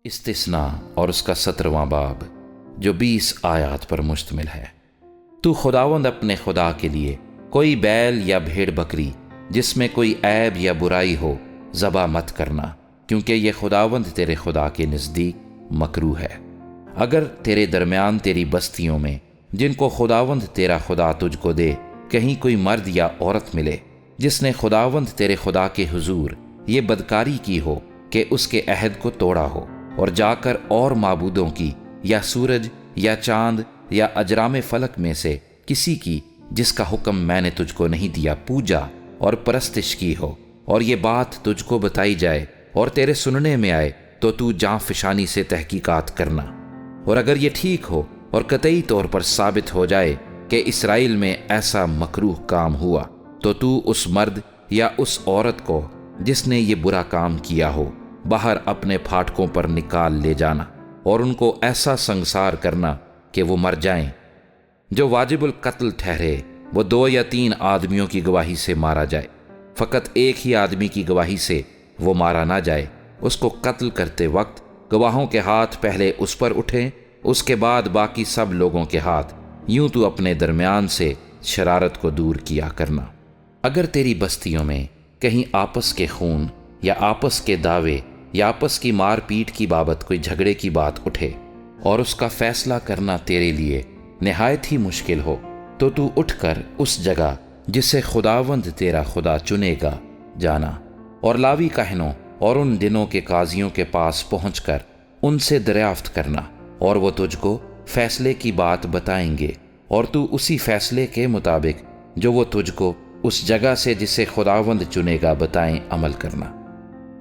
استثناء اور اس کا 17واں باب جو 20 آیات پر مشتمل ہے۔ تو خداوند اپنے خدا کے لیے کوئی بیل یا بھیڑ بکری جس میں کوئی عیب یا برائی ہو ذبح مت کرنا، کیونکہ یہ خداوند تیرے خدا کے نزدیک مکروہ ہے۔ اگر تیرے درمیان تیری بستیوں میں جن کو خداوند تیرا خدا تجھ کو دے کہیں کوئی مرد یا عورت ملے جس نے خداوند تیرے خدا کے حضور یہ بدکاری کی ہو کہ اس کے عہد کو توڑا ہو اور جا کر اور معبودوں کی یا سورج یا چاند یا اجرام فلک میں سے کسی کی جس کا حکم میں نے تجھ کو نہیں دیا پوجا اور پرستش کی ہو، اور یہ بات تجھ کو بتائی جائے اور تیرے سننے میں آئے تو جاں فشانی سے تحقیقات کرنا، اور اگر یہ ٹھیک ہو اور قطعی طور پر ثابت ہو جائے کہ اسرائیل میں ایسا مکروہ کام ہوا تو اس مرد یا اس عورت کو جس نے یہ برا کام کیا ہو باہر اپنے پھاٹکوں پر نکال لے جانا اور ان کو ایسا سنگسار کرنا کہ وہ مر جائیں۔ جو واجب القتل ٹھہرے وہ 2 یا 3 آدمیوں کی گواہی سے مارا جائے، فقط ایک ہی آدمی کی گواہی سے وہ مارا نہ جائے۔ اس کو قتل کرتے وقت گواہوں کے ہاتھ پہلے اس پر اٹھیں، اس کے بعد باقی سب لوگوں کے ہاتھ، یوں تو اپنے درمیان سے شرارت کو دور کیا کرنا۔ اگر تیری بستیوں میں کہیں آپس کے خون یا آپس کے دعوے یا آپس کی مار پیٹ کی بابت کوئی جھگڑے کی بات اٹھے اور اس کا فیصلہ کرنا تیرے لیے نہایت ہی مشکل ہو تو اٹھ کر اس جگہ جسے خداوند تیرا خدا چنے گا جانا، اور لاوی کاہنوں اور ان دنوں کے قاضیوں کے پاس پہنچ کر ان سے دریافت کرنا، اور وہ تجھ کو فیصلے کی بات بتائیں گے، اور تو اسی فیصلے کے مطابق جو وہ تجھ کو اس جگہ سے جسے خداوند چنے گا بتائیں عمل کرنا۔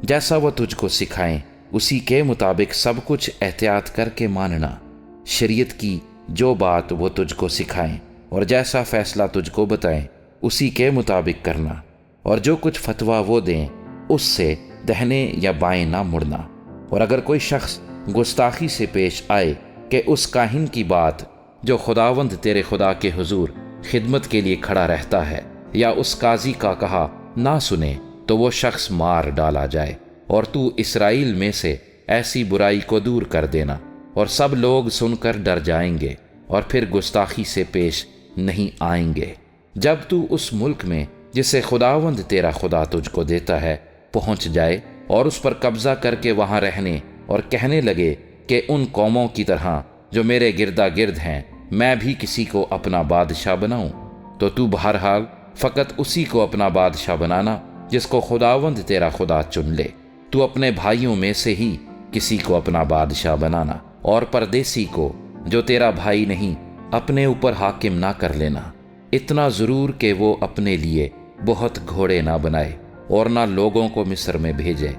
جیسا وہ تجھ کو سکھائیں اسی کے مطابق سب کچھ احتیاط کر کے ماننا۔ شریعت کی جو بات وہ تجھ کو سکھائیں اور جیسا فیصلہ تجھ کو بتائیں اسی کے مطابق کرنا، اور جو کچھ فتویٰ وہ دیں اس سے دہنے یا بائیں نہ مڑنا۔ اور اگر کوئی شخص گستاخی سے پیش آئے کہ اس کاہن کی بات جو خداوند تیرے خدا کے حضور خدمت کے لیے کھڑا رہتا ہے یا اس قاضی کا کہا نہ سنے تو وہ شخص مار ڈالا جائے، اور تو اسرائیل میں سے ایسی برائی کو دور کر دینا، اور سب لوگ سن کر ڈر جائیں گے اور پھر گستاخی سے پیش نہیں آئیں گے۔ جب تو اس ملک میں جسے خداوند تیرا خدا تجھ کو دیتا ہے پہنچ جائے اور اس پر قبضہ کر کے وہاں رہنے اور کہنے لگے کہ ان قوموں کی طرح جو میرے گردا گرد ہیں میں بھی کسی کو اپنا بادشاہ بناؤں، تو بہرحال فقط اسی کو اپنا بادشاہ بنانا جس کو خداوند تیرا خدا چن لے۔ تو اپنے بھائیوں میں سے ہی کسی کو اپنا بادشاہ بنانا، اور پردیسی کو جو تیرا بھائی نہیں اپنے اوپر حاکم نہ کر لینا، اتنا ضرور کہ وہ اپنے لیے بہت گھوڑے نہ بنائے اور نہ لوگوں کو مصر میں بھیجے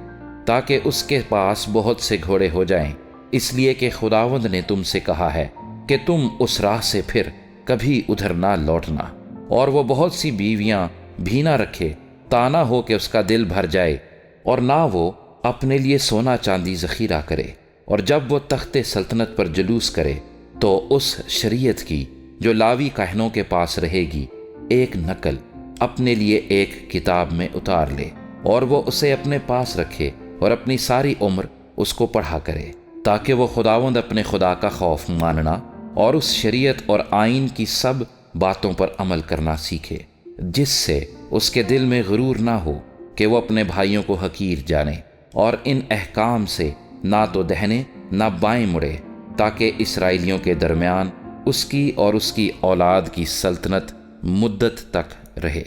تاکہ اس کے پاس بہت سے گھوڑے ہو جائیں، اس لیے کہ خداوند نے تم سے کہا ہے کہ تم اس راہ سے پھر کبھی ادھر نہ لوٹنا۔ اور وہ بہت سی بیویاں بھی نہ رکھے تا نہ ہو کہ اس کا دل بھر جائے، اور نہ وہ اپنے لیے سونا چاندی ذخیرہ کرے، اور جب وہ تخت سلطنت پر جلوس کرے تو اس شریعت کی جو لاوی کاہنوں کے پاس رہے گی ایک نقل اپنے لیے ایک کتاب میں اتار لے، اور وہ اسے اپنے پاس رکھے اور اپنی ساری عمر اس کو پڑھا کرے، تاکہ وہ خداوند اپنے خدا کا خوف ماننا اور اس شریعت اور آئین کی سب باتوں پر عمل کرنا سیکھے، جس سے اس کے دل میں غرور نہ ہو کہ وہ اپنے بھائیوں کو حقیر جانے، اور ان احکام سے نہ تو دہنے نہ بائیں مڑے، تاکہ اسرائیلیوں کے درمیان اس کی اور اس کی اولاد کی سلطنت مدت تک رہے۔